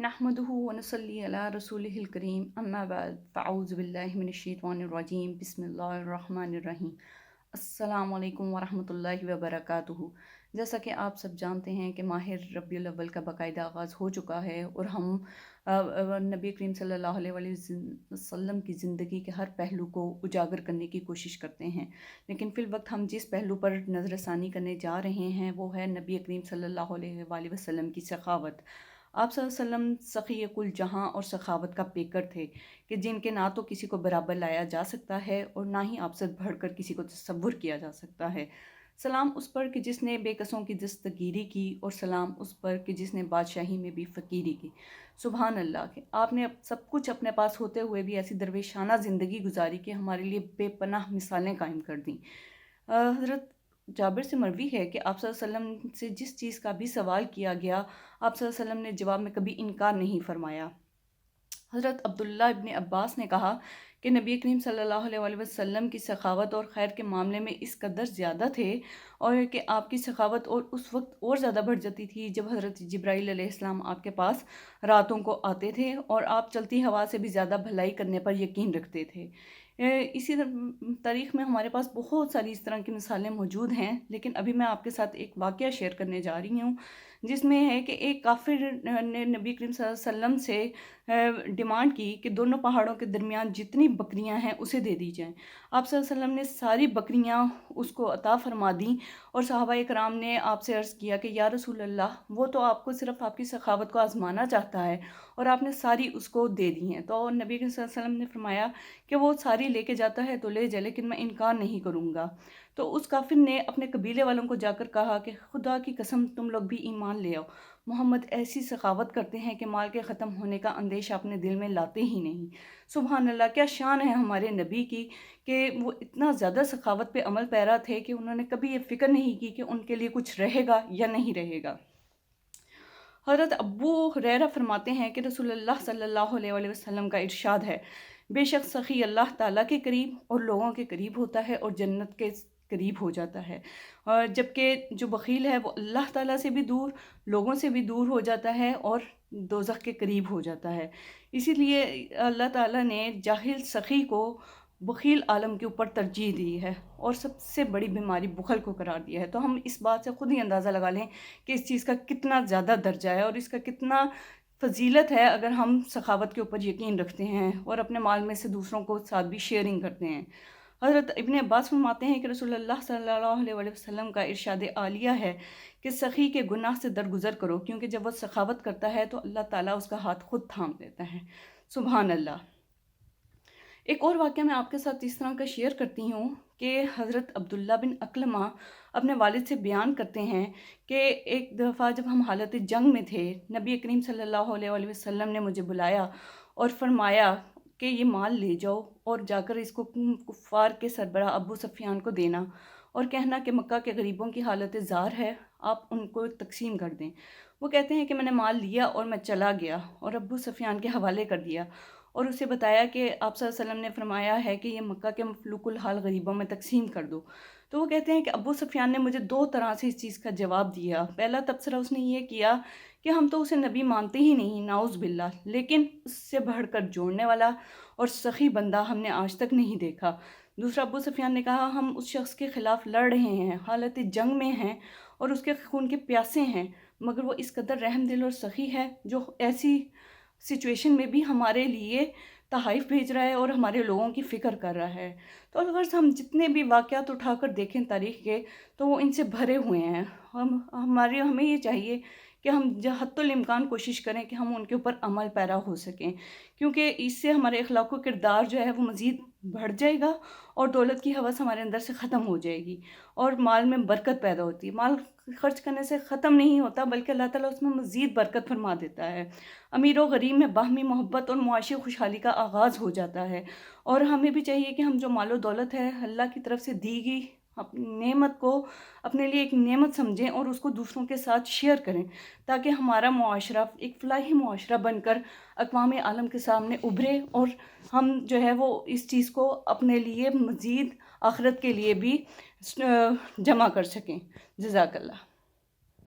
नहमदुहु व नसल्ली अला रसूलिहिल करीम अम्मा बाद फ़अऊज़ु बिल्लाहि मिनश्शैतानिर रजीम बिस्मिल्लाहिर रहमानिर रहीम अस्सलामु अलैकुम व रहमतुल्लाहि व बरकातुहू। जैसा कि आप सब जानते हैं कि माह रबीउल अव्वल का बाकायदा आगाज़ हो चुका है और हम नबी करीम सल्लल्लाहु अलैहि वसल्लम की ज़िंदगी के हर पहलू को उजागर करने की कोशिश करते हैं। लेकिन फ़िल वक्त हम जिस पहलू पर नज़रसानी करने जा रहे हैं वो है नबी करीम सल्लल्लाहु अलैहि वसल्लम की सखावत। आप सल्लल्लाहु अलैहि वसल्लम सखी कुल जहाँ और सखावत का पेकर थे कि जिनके ना तो किसी को बराबर लाया जा सकता है और ना ही आपसे बढ़कर किसी को तसव्वुर किया जा सकता है। सलाम उस पर कि जिसने बेकसों की दस्तगीरी की और सलाम उस पर कि जिसने बादशाही में भी फ़कीरी की। सुभान अल्लाह के आपने सब कुछ अपने पास होते हुए भी ऐसी दरवेशाना ज़िंदगी गुजारी कि हमारे लिए बेपनाह मिसालें कायम कर दी। हज़रत जाबिर से मरवी है कि आप सल्लल्लाहु अलैहि वसल्लम से जिस चीज़ का भी सवाल किया गया आप सल्लल्लाहु अलैहि वसल्लम ने जवाब में कभी इनकार नहीं फरमाया। हज़रत अब्दुल्ला इब्न अब्बास ने कहा कि नबी करीम सल्लल्लाहु अलैहि वसल्लम की सखावत और खैर के मामले में इस कदर ज़्यादा थे और कि आपकी सखावत और उस वक्त और ज़्यादा बढ़ जाती थी जब हज़रत जिब्राईल अलैहिस्सलाम आपके पास रातों को आते थे और आप चलती हवा से भी ज़्यादा भलाई करने पर यकीन रखते थे। इसी तारीख़ में हमारे पास बहुत सारी इस तरह की मिसालें मौजूद हैं, लेकिन अभी मैं आपके साथ एक वाक़या शेयर करने जा रही हूँ जिसमें है कि एक काफ़िर ने नबी करीम सल्लल्लाहु अलैहि वसल्लम से डिमांड की कि दोनों पहाड़ों के दरमियान जितनी बकरियां हैं उसे दे दी जाएं। आप सल्लल्लाहु अलैहि वसल्लम ने सारी बकरियां उसको अता फरमा दी और सहाबा कराम ने आपसे अर्ज़ किया कि या रसूल अल्लाह, वो तो आपको सिर्फ़ आपकी सखावत को आज़माना चाहता है और आपने सारी उसको दे दी हैं। तो नबी करीम सल्लल्लाहु अलैहि वसल्लम ने फरमाया कि वो सारी लेके जाता है तो ले जाए, लेकिन मैं इनकार नहीं करूँगा। तो उस काफिर ने अपने कबीले वालों को जाकर कहा कि खुदा की कसम तुम लोग भी ईमान ले आओ, मोहम्मद ऐसी सखावत करते हैं कि माल के ख़त्म होने का अंदेशा अपने दिल में लाते ही नहीं। सुभान अल्लाह, क्या शान है हमारे नबी की कि वो इतना ज़्यादा सखावत पे अमल पैरा थे कि उन्होंने कभी ये फ़िक्र नहीं की कि उनके लिए कुछ रहेगा या नहीं रहेगा। हज़रत अब्बू हुरैरा फरमाते हैं कि रसूलुल्लाह सल्लल्लाहु अलैहि वसल्लम का इरशाद है, बेशक सखी अल्लाह ताला के करीब और लोगों के करीब होता है और जन्नत के करीब हो जाता है, और जबकि जो बख़ील है वो अल्लाह ताला से भी दूर, लोगों से भी दूर हो जाता है और दोज़ख के करीब हो जाता है। इसीलिए अल्लाह ताला ने जाहिल सखी को बख़ील आलम के ऊपर तरजीह दी है और सबसे बड़ी बीमारी बुखल को करार दिया है। तो हम इस बात से ख़ुद ही अंदाज़ा लगा लें कि इस चीज़ का कितना ज़्यादा दर्जा है और इसका कितना फ़जीलत है अगर हम सखावत के ऊपर यकीन रखते हैं और अपने माल में से दूसरों को साथ भी शेयरिंग करते हैं। हज़रत इब्न अब्बास फरमाते हैं कि रसूलुल्लाह सल्लल्लाहु अलैहि वसल्लम का इरशाद आलिया है कि सखी के गुनाह से दरगुज़र करो, क्योंकि जब वह सखावत करता है तो अल्लाह ताला उसका हाथ खुद थाम लेता है। सुभान अल्लाह। एक और वाक़या मैं आपके साथ इस तरह का शेयर करती हूँ कि हज़रत अब्दुल्ला बिन अकलमा अपने वालिद से बयान करते हैं कि एक दफ़ा जब हम हालत जंग में थे, नबी करीम सल्लल्लाहु अलैहि वसल्लम ने मुझे बुलाया और फरमाया कि ये माल ले जाओ और जाकर इसको कुफ़ार के सरबराह अबू सुफ़ियान को देना और कहना कि मक्का के गरीबों की हालत ज़ार है, आप उनको तकसीम कर दें। वो कहते हैं कि मैंने माल लिया और मैं चला गया और अबू सुफ़ियान के हवाले कर दिया और उसे बताया कि आप सल्लल्लाहु अलैहि वसल्लम ने फरमाया है कि ये मक्का के मफलूकुल हाल गरीबों में तकसीम कर दो। तो वो कहते हैं कि अबू सुफ़ियान ने मुझे दो तरह से इस चीज़ का जवाब दिया। पहला तबसरा उसने ये किया कि हम तो उसे नबी मानते ही नहीं, नाउज़ बिल्लाह, लेकिन उससे बढ़कर जोड़ने वाला और सखी बंदा हमने आज तक नहीं देखा। दूसरा, अबू सुफ़ियान ने कहा हम उस शख्स के ख़िलाफ़ लड़ रहे हैं, हालत जंग में हैं और उसके खून के प्यासे हैं, मगर वो इस कदर रहमदिल और सखी है जो ऐसी सिचुएशन में भी हमारे लिए तहाइफ़ भेज रहा है और हमारे लोगों की फ़िक्र कर रहा है। तो अगर हम जितने भी वाक़यात उठाकर देखें तारीख़ के, तो वो इनसे भरे हुए हैं। हमें ये चाहिए कि हम हत्तुल इम्कान कोशिश करें कि हम उनके ऊपर अमल पैरा हो सकें, क्योंकि इससे हमारे अखलाक व किरदार जो है वो मज़ीद बढ़ जाएगा और दौलत की हवस हमारे अंदर से ख़त्म हो जाएगी और माल में बरकत पैदा होती है। माल खर्च करने से ख़त्म नहीं होता, बल्कि अल्लाह ताला उसमें मज़ीद बरकत फरमा देता है। अमीर व गरीब में बाहमी मोहब्बत और मुआशी खुशहाली का आगाज़ हो जाता है और हमें भी चाहिए कि हम जो मालो दौलत है अल्लाह की तरफ से दी गई अपनी नेमत को अपने लिए एक नेमत समझें और उसको दूसरों के साथ शेयर करें, ताकि हमारा मुआशरा एक फ़लाही मुआशरा बनकर अक़वाम आलम के सामने उभरे और हम जो है वो इस चीज़ को अपने लिए मज़ीद आखिरत के लिए भी जमा कर सकें। जज़ाकल्लाह।